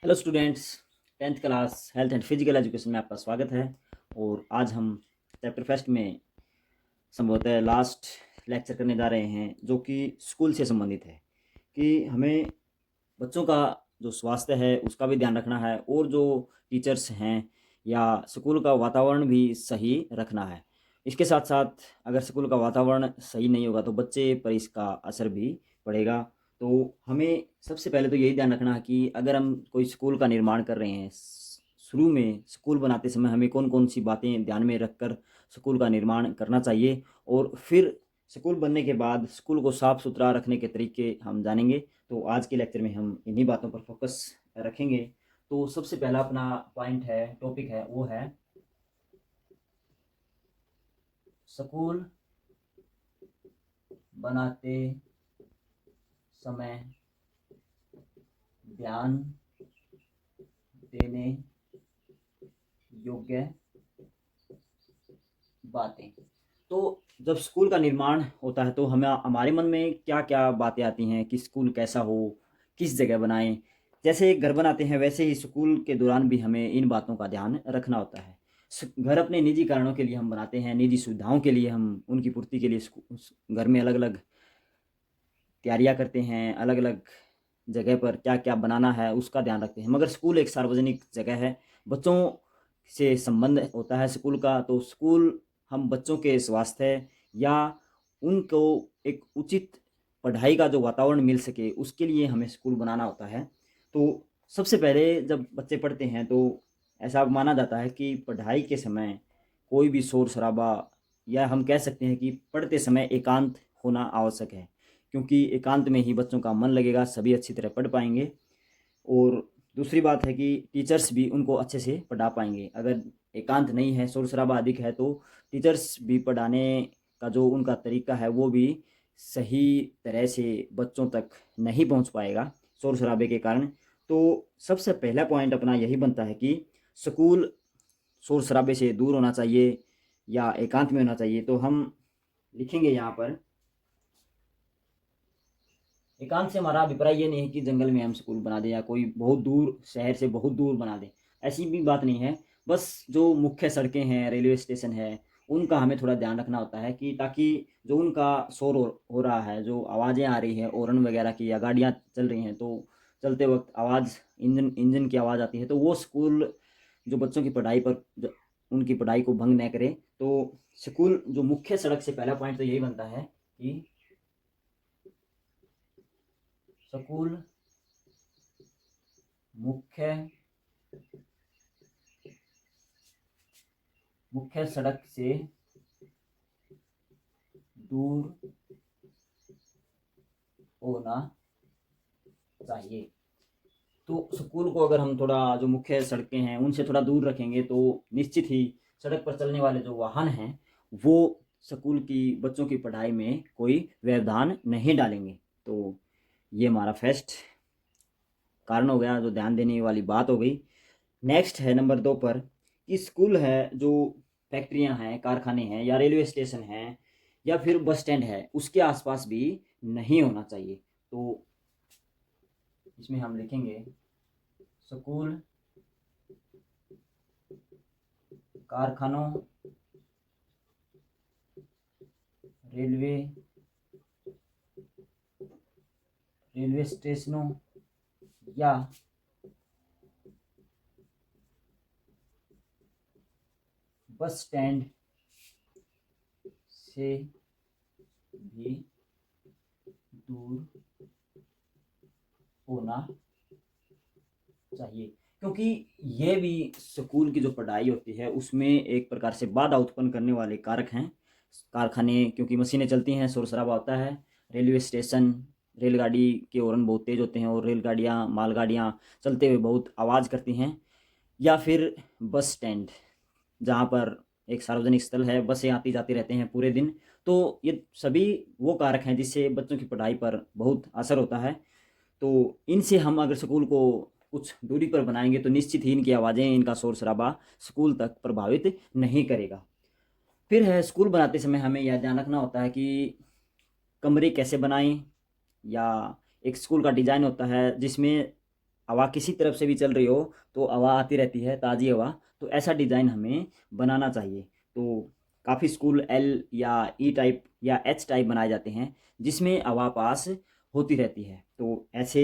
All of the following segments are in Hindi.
Hello students, 10th class health and physical education में आपका स्वागत है। और आज हम चैप्टर फर्स्ट में संभवतः लास्ट लेक्चर करने जा रहे हैं, जो कि स्कूल से संबंधित है कि हमें बच्चों का जो स्वास्थ्य है उसका भी ध्यान रखना है, और जो टीचर्स हैं या स्कूल का वातावरण भी सही रखना है। इसके साथ साथ अगर स्कूल का वातावरण सही नहीं होगा तो बच्चे पर इसका असर भी पड़ेगा। तो हमें सबसे पहले तो यही ध्यान रखना है कि अगर हम कोई स्कूल का निर्माण कर रहे हैं, शुरू में स्कूल बनाते समय हमें कौन कौन सी बातें ध्यान में रखकर स्कूल का निर्माण करना चाहिए, और फिर स्कूल बनने के बाद स्कूल को साफ़ सुथरा रखने के तरीके हम जानेंगे। तो आज के लेक्चर में हम इन्हीं बातों पर फोकस रखेंगे। तो सबसे पहला अपना पॉइंट है, टॉपिक है, वो है स्कूल बनाते समय ध्यान देने योग्य बातें। तो जब स्कूल का निर्माण होता है तो हमें हमारे मन में क्या क्या बातें आती हैं कि स्कूल कैसा हो, किस जगह बनाएं। जैसे एक घर बनाते हैं वैसे ही स्कूल के दौरान भी हमें इन बातों का ध्यान रखना होता है। घर अपने निजी कारणों के लिए हम बनाते हैं, निजी सुविधाओं के लिए हम उनकी पूर्ति के लिए उस घर में अलग अलग तैयारियां करते हैं, अलग अलग जगह पर क्या क्या बनाना है उसका ध्यान रखते हैं। मगर स्कूल एक सार्वजनिक जगह है, बच्चों से संबंध होता है स्कूल का। तो स्कूल हम बच्चों के स्वास्थ्य या उनको एक उचित पढ़ाई का जो वातावरण मिल सके उसके लिए हमें स्कूल बनाना होता है। तो सबसे पहले जब बच्चे पढ़ते हैं तो ऐसा माना जाता है कि पढ़ाई के समय कोई भी शोर शराबा, या हम कह सकते हैं कि पढ़ते समय एकांत होना आवश्यक है, क्योंकि एकांत में ही बच्चों का मन लगेगा, सभी अच्छी तरह पढ़ पाएंगे। और दूसरी बात है कि टीचर्स भी उनको अच्छे से पढ़ा पाएंगे। अगर एकांत नहीं है, शोर शराबा अधिक है, तो टीचर्स भी पढ़ाने का जो उनका तरीका है वो भी सही तरह से बच्चों तक नहीं पहुंच पाएगा शोर शराबे के कारण। तो सबसे पहला पॉइंट अपना यही बनता है कि स्कूल शोर शराबे से दूर होना चाहिए या एकांत में होना चाहिए। तो हम लिखेंगे यहाँ पर, एकांत से हमारा अभिप्राय ये नहीं है कि जंगल में हम स्कूल बना दें या कोई बहुत दूर शहर से बहुत दूर बना दें, ऐसी भी बात नहीं है। बस जो मुख्य सड़कें हैं, रेलवे स्टेशन है, उनका हमें थोड़ा ध्यान रखना होता है कि ताकि जो उनका शोर हो रहा है, जो आवाज़ें आ रही हैं हॉर्न वगैरह की, या गाड़ियाँ चल रही हैं तो चलते वक्त आवाज़, इंजन इंजन की आवाज़ आती है, तो वो स्कूल जो बच्चों की पढ़ाई पर उनकी पढ़ाई को भंग न करे। तो स्कूल जो मुख्य सड़क से पहला पॉइंट तो यही बनता है कि स्कूल मुख्य मुख्य सड़क से दूर होना चाहिए। तो स्कूल को अगर हम थोड़ा जो मुख्य सड़कें हैं उनसे थोड़ा दूर रखेंगे तो निश्चित ही सड़क पर चलने वाले जो वाहन हैं वो स्कूल की बच्चों की पढ़ाई में कोई व्यवधान नहीं डालेंगे। तो ये हमारा फर्स्ट कारण हो गया, जो ध्यान देने वाली बात हो गई। नेक्स्ट है नंबर 2 पर कि स्कूल है जो फैक्ट्रियां हैं, कारखाने हैं, या रेलवे स्टेशन हैं, या फिर बस स्टैंड है, उसके आसपास भी नहीं होना चाहिए। तो इसमें हम लिखेंगे स्कूल कारखानों, रेलवे रेलवे स्टेशनों या बस स्टैंड से भी दूर होना चाहिए, क्योंकि ये भी स्कूल की जो पढ़ाई होती है उसमें एक प्रकार से बाधा उत्पन्न करने वाले कारक हैं। कारखाने, क्योंकि मशीनें चलती हैं, शोर शराबा होता है। रेलवे स्टेशन, रेलगाड़ी के हॉर्न बहुत तेज़ होते हैं और रेलगाड़ियाँ, मालगाड़ियाँ चलते हुए बहुत आवाज़ करती हैं। या फिर बस स्टैंड, जहाँ पर एक सार्वजनिक स्थल है, बसें आती जाती रहते हैं पूरे दिन। तो ये सभी वो कारक हैं जिससे बच्चों की पढ़ाई पर बहुत असर होता है। तो इनसे हम अगर स्कूल को कुछ दूरी पर बनाएंगे तो निश्चित ही इनकी आवाज़ें, इनका शोर शराबा स्कूल तक प्रभावित नहीं करेगा। फिर है, स्कूल बनाते समय हमें यह ध्यान रखना होता है कि कमरे कैसे बनाएं, या एक स्कूल का डिज़ाइन होता है जिसमें हवा किसी तरफ से भी चल रही हो तो हवा आती रहती है, ताज़ी हवा। तो ऐसा डिज़ाइन हमें बनाना चाहिए। तो काफ़ी स्कूल एल या ई टाइप या एच टाइप बनाए जाते हैं जिसमें हवा पास होती रहती है। तो ऐसे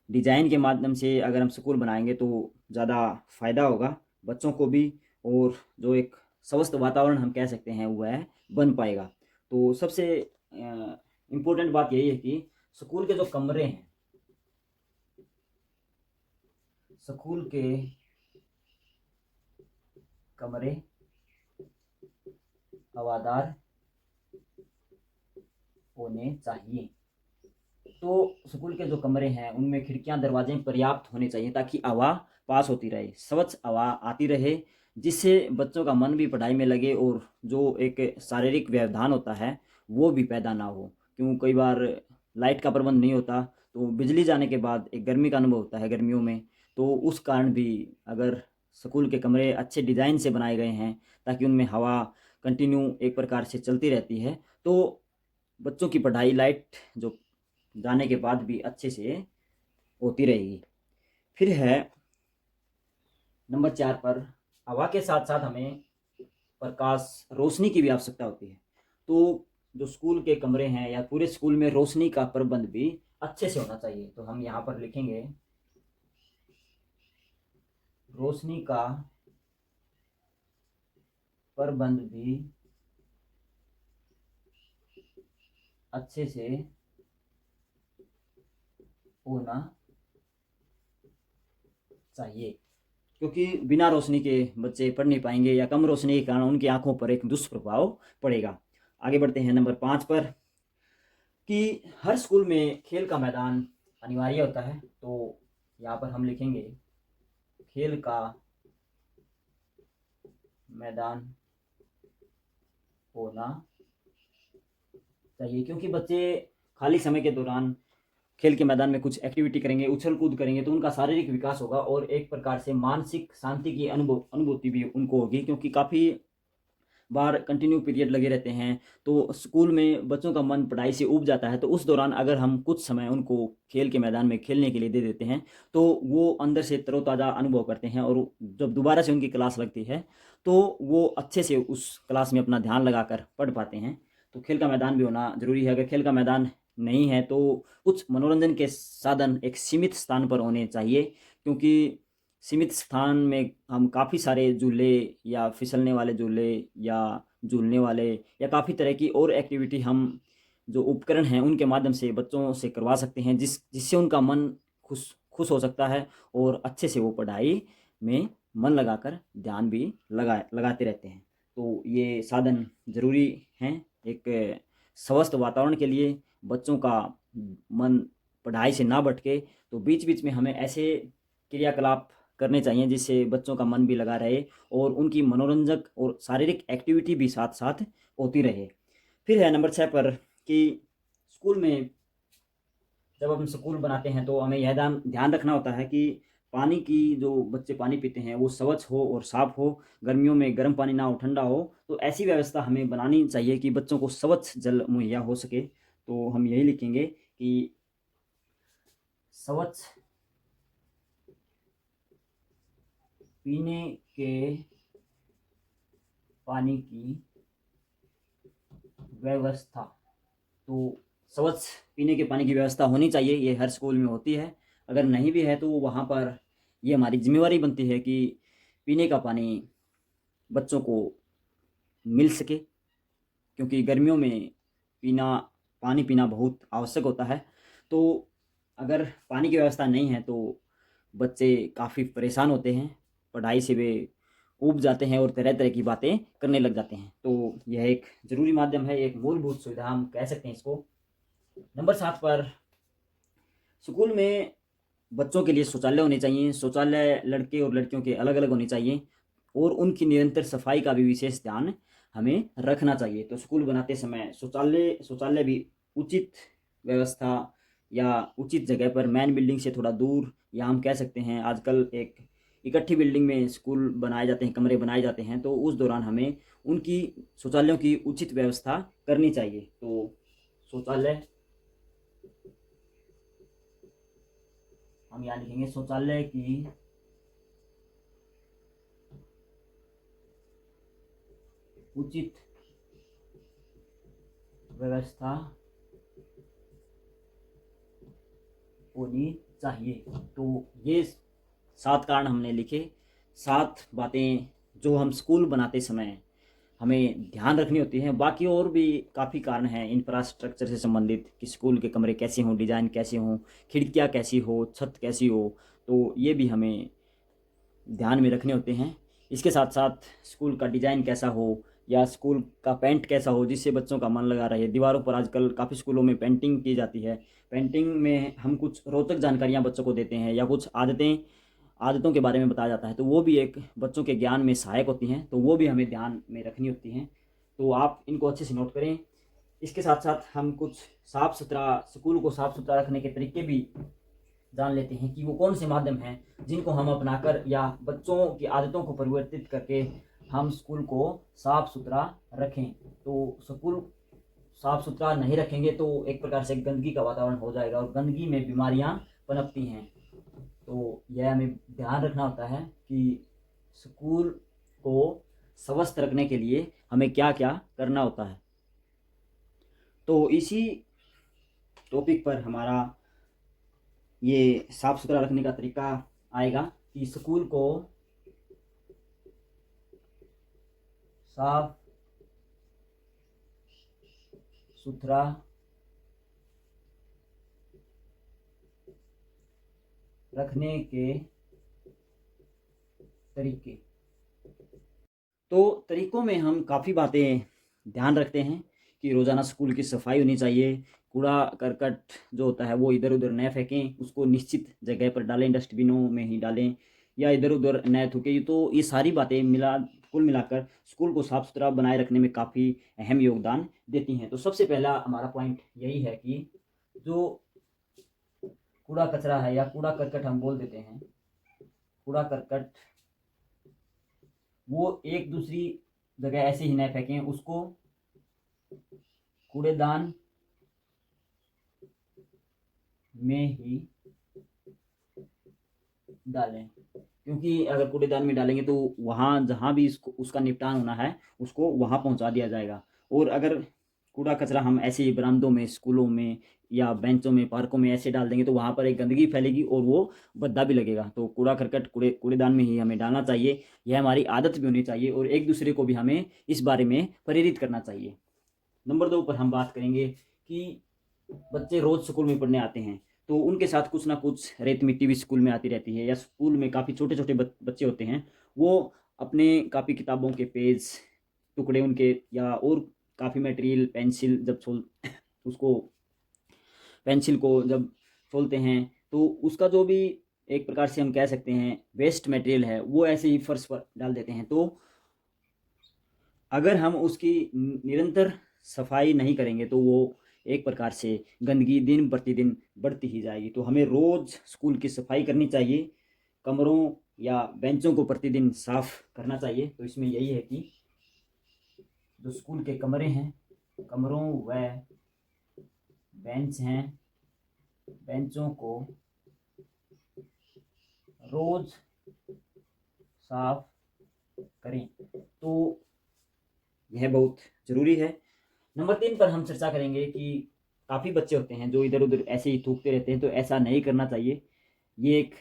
डिज़ाइन के माध्यम से अगर हम स्कूल बनाएंगे तो ज़्यादा फ़ायदा होगा बच्चों को भी, और जो एक स्वस्थ वातावरण हम कह सकते हैं वह बन पाएगा। तो सबसे इम्पोर्टेंट बात यही है कि स्कूल के जो कमरे हैं, स्कूल के कमरे हवादार होने चाहिए। तो स्कूल के जो कमरे हैं उनमें खिड़कियां दरवाजे पर्याप्त होने चाहिए ताकि हवा पास होती रहे, स्वच्छ हवा आती रहे, जिससे बच्चों का मन भी पढ़ाई में लगे और जो एक शारीरिक व्यवधान होता है वो भी पैदा ना हो। क्यों कई बार लाइट का प्रबंध नहीं होता तो बिजली जाने के बाद एक गर्मी का अनुभव होता है गर्मियों में। तो उस कारण भी अगर स्कूल के कमरे अच्छे डिज़ाइन से बनाए गए हैं ताकि उनमें हवा कंटिन्यू एक प्रकार से चलती रहती है तो बच्चों की पढ़ाई लाइट जो जाने के बाद भी अच्छे से होती रहेगी। फिर है नंबर 4 पर, हवा के साथ साथ हमें प्रकाश रोशनी की भी आवश्यकता होती है। तो जो स्कूल के कमरे हैं या पूरे स्कूल में रोशनी का प्रबंध भी अच्छे से होना चाहिए। तो हम यहाँ पर लिखेंगे रोशनी का प्रबंध भी अच्छे से होना चाहिए, क्योंकि बिना रोशनी के बच्चे पढ़ नहीं पाएंगे या कम रोशनी के कारण उनकी आंखों पर एक दुष्प्रभाव पड़ेगा। आगे बढ़ते हैं नंबर 5 पर, कि हर स्कूल में खेल का मैदान अनिवार्य होता है। तो यहाँ पर हम लिखेंगे खेल का मैदान होना चाहिए, क्योंकि बच्चे खाली समय के दौरान खेल के मैदान में कुछ एक्टिविटी करेंगे, उछल कूद करेंगे तो उनका शारीरिक विकास होगा और एक प्रकार से मानसिक शांति की अनुभूति भी उनको होगी। क्योंकि काफ़ी बार कंटिन्यू पीरियड लगे रहते हैं तो स्कूल में बच्चों का मन पढ़ाई से ऊब जाता है। तो उस दौरान अगर हम कुछ समय उनको खेल के मैदान में खेलने के लिए दे देते हैं तो वो अंदर से तरोताज़ा अनुभव करते हैं, और जब दोबारा से उनकी क्लास लगती है तो वो अच्छे से उस क्लास में अपना ध्यान लगाकर पढ़ पाते हैं। तो खेल का मैदान भी होना ज़रूरी है। अगर खेल का मैदान नहीं है तो कुछ मनोरंजन के साधन एक सीमित स्थान पर होने चाहिए, क्योंकि सीमित स्थान में हम काफ़ी सारे झूले या फिसलने वाले झूले या झूलने वाले या काफ़ी तरह की और एक्टिविटी हम जो उपकरण हैं उनके माध्यम से बच्चों से करवा सकते हैं, जिससे उनका मन खुश खुश हो सकता है और अच्छे से वो पढ़ाई में मन लगाकर ध्यान भी लगाते रहते हैं। तो ये साधन ज़रूरी हैं एक स्वस्थ वातावरण के लिए। बच्चों का मन पढ़ाई से ना भटके तो बीच बीच में हमें ऐसे क्रियाकलाप करने चाहिए जिससे बच्चों का मन भी लगा रहे और उनकी मनोरंजक और शारीरिक एक्टिविटी भी साथ साथ होती रहे। फिर है नंबर 6 पर, कि स्कूल में जब हम स्कूल बनाते हैं तो हमें यह ध्यान ध्यान रखना होता है कि पानी की जो बच्चे पानी पीते हैं वो स्वच्छ हो और साफ हो। गर्मियों में गर्म पानी ना हो, ठंडा हो। तो ऐसी व्यवस्था हमें बनानी चाहिए कि बच्चों को स्वच्छ जल मुहैया हो सके। तो हम यही लिखेंगे कि स्वच्छ पीने के पानी की व्यवस्था। तो स्वच्छ पीने के पानी की व्यवस्था होनी चाहिए, ये हर स्कूल में होती है। अगर नहीं भी है तो वहाँ पर ये हमारी जिम्मेवारी बनती है कि पीने का पानी बच्चों को मिल सके, क्योंकि गर्मियों में पानी पीना बहुत आवश्यक होता है। तो अगर पानी की व्यवस्था नहीं है तो बच्चे काफ़ी परेशान होते हैं, पढ़ाई से वे ऊब जाते हैं और तरह तरह की बातें करने लग जाते हैं। तो यह एक ज़रूरी माध्यम है, एक मूलभूत सुविधा हम कह सकते हैं इसको। नंबर 7 पर, स्कूल में बच्चों के लिए शौचालय होने चाहिए। शौचालय लड़के और लड़कियों के अलग अलग होने चाहिए और उनकी निरंतर सफाई का भी विशेष ध्यान हमें रखना चाहिए। तो स्कूल बनाते समय शौचालय भी उचित व्यवस्था या उचित जगह पर, मेन बिल्डिंग से थोड़ा दूर, या हम कह सकते हैं आजकल एक इकट्ठी बिल्डिंग में स्कूल बनाए जाते हैं, कमरे बनाए जाते हैं। तो उस दौरान हमें उनकी शौचालयों की उचित व्यवस्था करनी चाहिए। तो शौचालय हम यहाँ लिखेंगे शौचालय की उचित व्यवस्था होनी चाहिए। तो ये 7 कारण हमने लिखे, 7 बातें जो हम स्कूल बनाते समय हमें ध्यान रखनी होती हैं। बाकी और भी काफ़ी कारण हैं इंफ्रास्ट्रक्चर से संबंधित कि स्कूल के कमरे कैसे हों, डिज़ाइन कैसे हों, खिड़कियाँ कैसी हो, छत कैसी हो, तो ये भी हमें ध्यान में रखने होते हैं। इसके साथ साथ स्कूल का डिज़ाइन कैसा हो या स्कूल का पेंट कैसा हो जिससे बच्चों का मन लगा रहे। दीवारों पर आजकल काफ़ी स्कूलों में पेंटिंग की जाती है। पेंटिंग में हम कुछ रोचक जानकारियाँ बच्चों को देते हैं या कुछ आदतों के बारे में बताया जाता है, तो वो भी एक बच्चों के ज्ञान में सहायक होती हैं, तो वो भी हमें ध्यान में रखनी होती हैं। तो आप इनको अच्छे से नोट करें। इसके साथ साथ हम कुछ साफ़ सुथरा स्कूल को साफ़ सुथरा रखने के तरीके भी जान लेते हैं कि वो कौन से माध्यम हैं जिनको हम अपनाकर या बच्चों की आदतों को परिवर्तित करके हम स्कूल को साफ़ सुथरा रखें। तो स्कूल साफ़ सुथरा नहीं रखेंगे तो एक प्रकार से गंदगी का वातावरण हो जाएगा और गंदगी में बीमारियां पनपती हैं। तो यह हमें ध्यान रखना होता है कि स्कूल को स्वस्थ रखने के लिए हमें क्या क्या करना होता है। तो इसी टॉपिक पर हमारा ये साफ़ सुथरा रखने का तरीका आएगा कि स्कूल को साफ सुथरा रखने के तरीके। तो तरीकों में हम काफ़ी बातें ध्यान रखते हैं कि रोज़ाना स्कूल की सफाई होनी चाहिए, कूड़ा करकट जो होता है वो इधर उधर न फेंकें, उसको निश्चित जगह पर डालें, डस्टबिनों में ही डालें या इधर उधर न थूकें। तो ये सारी बातें कुल मिलाकर स्कूल को साफ़ सुथरा बनाए रखने में काफ़ी अहम योगदान देती हैं। तो सबसे पहला हमारा पॉइंट यही है कि जो कूड़ा कचरा है या कूड़ा करकट हम बोल देते हैं, कूड़ा करकट वो एक दूसरी जगह ऐसे ही न फेंकें, उसको कूड़ेदान में ही डालें, क्योंकि अगर कूड़ेदान में डालेंगे तो वहाँ जहाँ भी उसका निपटान होना है उसको वहाँ पहुँचा दिया जाएगा। और अगर कूड़ा कचरा हम ऐसे ही बरामदों में, स्कूलों में या बेंचों में, पार्कों में ऐसे डाल देंगे तो वहाँ पर एक गंदगी फैलेगी और वो भद्दा भी लगेगा। तो कूड़ा करकट कूड़ेदान में ही हमें डालना चाहिए। यह हमारी आदत भी होनी चाहिए और एक दूसरे को भी हमें इस बारे में प्रेरित करना चाहिए। नंबर 2 पर हम बात करेंगे कि बच्चे रोज़ स्कूल में पढ़ने आते हैं तो उनके साथ कुछ ना कुछ रेत मिट्टी भी स्कूल में आती रहती है, या स्कूल में काफ़ी छोटे छोटे बच्चे होते हैं, वो अपने कापी किताबों के पेज टुकड़े उनके या और काफ़ी मटेरियल पेंसिल जब उसको पेंसिल को जब खोलते हैं तो उसका जो भी एक प्रकार से हम कह सकते हैं वेस्ट मटेरियल है वो ऐसे ही फर्श पर डाल देते हैं। तो अगर हम उसकी निरंतर सफाई नहीं करेंगे तो वो एक प्रकार से गंदगी दिन प्रतिदिन बढ़ती ही जाएगी। तो हमें रोज़ स्कूल की सफाई करनी चाहिए, कमरों या बेंचों को प्रतिदिन साफ करना चाहिए। तो इसमें यही है कि जो स्कूल के कमरे हैं, कमरों व बेंच हैं, बेंचों को रोज़ साफ करें। तो यह बहुत ज़रूरी है। नंबर 3 पर हम चर्चा करेंगे कि काफ़ी बच्चे होते हैं जो इधर उधर ऐसे ही थूकते रहते हैं, तो ऐसा नहीं करना चाहिए। ये एक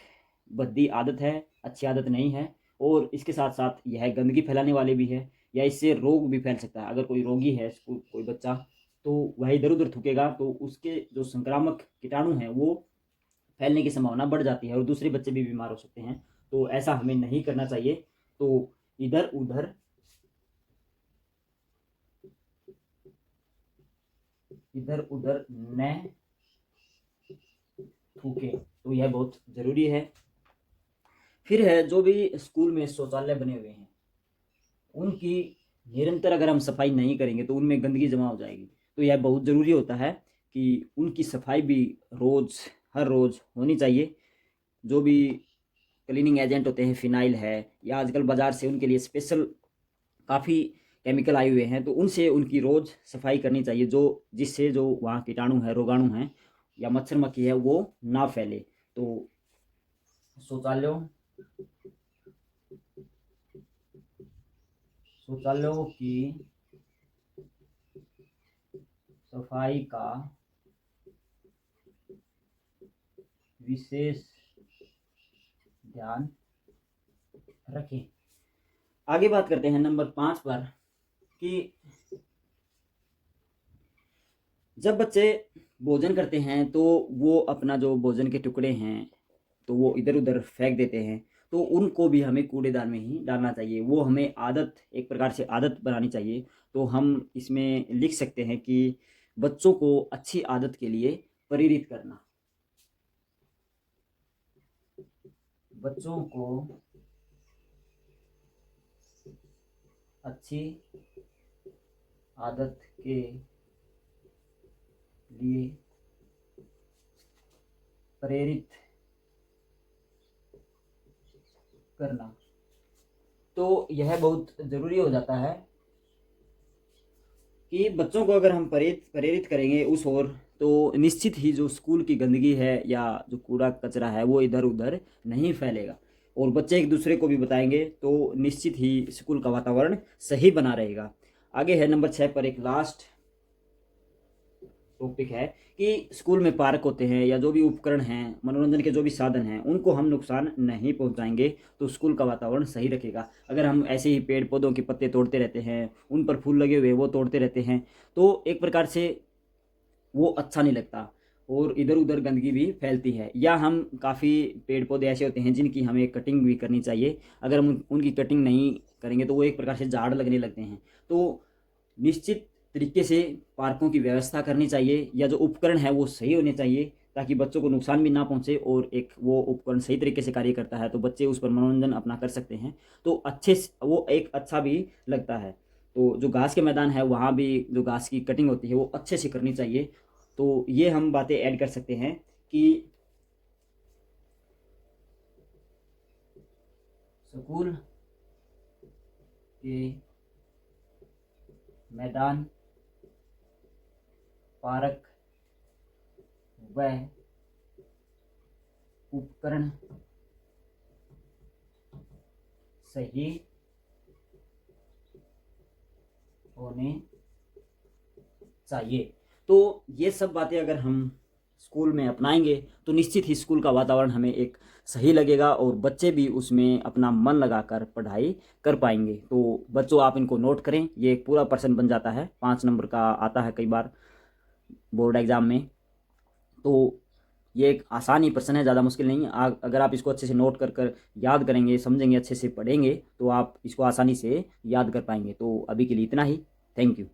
भद्दी आदत है, अच्छी आदत नहीं है और इसके साथ साथ यह गंदगी फैलाने वाले भी है या इससे रोग भी फैल सकता है। अगर कोई रोगी है कोई बच्चा तो वह इधर उधर थूकेगा तो उसके जो संक्रामक कीटाणु हैं वो फैलने की संभावना बढ़ जाती है और दूसरे बच्चे भी बीमार हो सकते हैं। तो ऐसा हमें नहीं करना चाहिए। तो इधर उधर न थूके, तो यह बहुत ज़रूरी है। फिर है जो भी स्कूल में शौचालय बने हुए हैं उनकी निरंतर अगर हम सफाई नहीं करेंगे तो उनमें गंदगी जमा हो जाएगी। तो यह बहुत ज़रूरी होता है कि उनकी सफाई भी हर रोज़ होनी चाहिए। जो भी क्लीनिंग एजेंट होते हैं, फिनाइल है या आजकल बाज़ार से उनके लिए स्पेशल काफ़ी केमिकल आए हुए हैं, तो उनसे उनकी रोज़ सफाई करनी चाहिए जिससे जो वहाँ कीटाणु है, रोगाणु हैं या मच्छर मक्खी है वो ना फैले। तो शौचालयों शौचालयों की सफाई का विशेष ध्यान रखें। आगे बात करते हैं नंबर 5 पर कि जब बच्चे भोजन करते हैं तो वो अपना जो भोजन के टुकड़े हैं तो वो इधर उधर फेंक देते हैं, तो उनको भी हमें कूड़ेदान में ही डालना चाहिए। वो हमें आदत, एक प्रकार से आदत बनानी चाहिए। तो हम इसमें लिख सकते हैं कि बच्चों को अच्छी आदत के लिए प्रेरित करना। बच्चों को अच्छी आदत के लिए प्रेरित करना। तो यह बहुत ज़रूरी हो जाता है कि बच्चों को अगर हम प्रेरित करेंगे उस ओर, तो निश्चित ही जो स्कूल की गंदगी है या जो कूड़ा कचरा है वो इधर उधर नहीं फैलेगा, और बच्चे एक दूसरे को भी बताएंगे तो निश्चित ही स्कूल का वातावरण सही बना रहेगा। आगे है नंबर 6 पर एक लास्ट टॉपिक है कि स्कूल में पार्क होते हैं या जो भी उपकरण हैं, मनोरंजन के जो भी साधन हैं, उनको हम नुकसान नहीं पहुंचाएंगे तो स्कूल का वातावरण सही रखेगा। अगर हम ऐसे ही पेड़ पौधों के पत्ते तोड़ते रहते हैं, उन पर फूल लगे हुए वो तोड़ते रहते हैं, तो एक प्रकार से वो अच्छा नहीं लगता और इधर उधर गंदगी भी फैलती है। या हम काफ़ी पेड़ पौधे ऐसे होते हैं जिनकी हमें कटिंग भी करनी चाहिए, अगर हम उनकी कटिंग नहीं करेंगे तो वो एक प्रकार से झाड़ लगने लगते हैं। तो निश्चित तरीके से पार्कों की व्यवस्था करनी चाहिए, या जो उपकरण है वो सही होने चाहिए ताकि बच्चों को नुकसान भी ना पहुंचे, और एक वो उपकरण सही तरीके से कार्य करता है तो बच्चे उस पर मनोरंजन अपना कर सकते हैं, तो वो एक अच्छा भी लगता है। तो जो घास के मैदान है वहाँ भी जो घास की कटिंग होती है वो अच्छे से करनी चाहिए। तो ये हम बातें ऐड कर सकते हैं कि स्कूल के मैदान, पार्क व उपकरण सही होने चाहिए। तो ये सब बातें अगर हम स्कूल में अपनाएंगे तो निश्चित ही स्कूल का वातावरण हमें एक सही लगेगा और बच्चे भी उसमें अपना मन लगाकर पढ़ाई कर पाएंगे। तो बच्चों, आप इनको नोट करें, ये एक पूरा पर्सन बन जाता है, 5 नंबर का आता है कई बार बोर्ड एग्ज़ाम में। तो ये एक आसान ही प्रश्न है, ज़्यादा मुश्किल नहीं। अगर आप इसको अच्छे से नोट कर कर याद करेंगे, समझेंगे, अच्छे से पढ़ेंगे तो आप इसको आसानी से याद कर पाएंगे। तो अभी के लिए इतना ही। Thank you.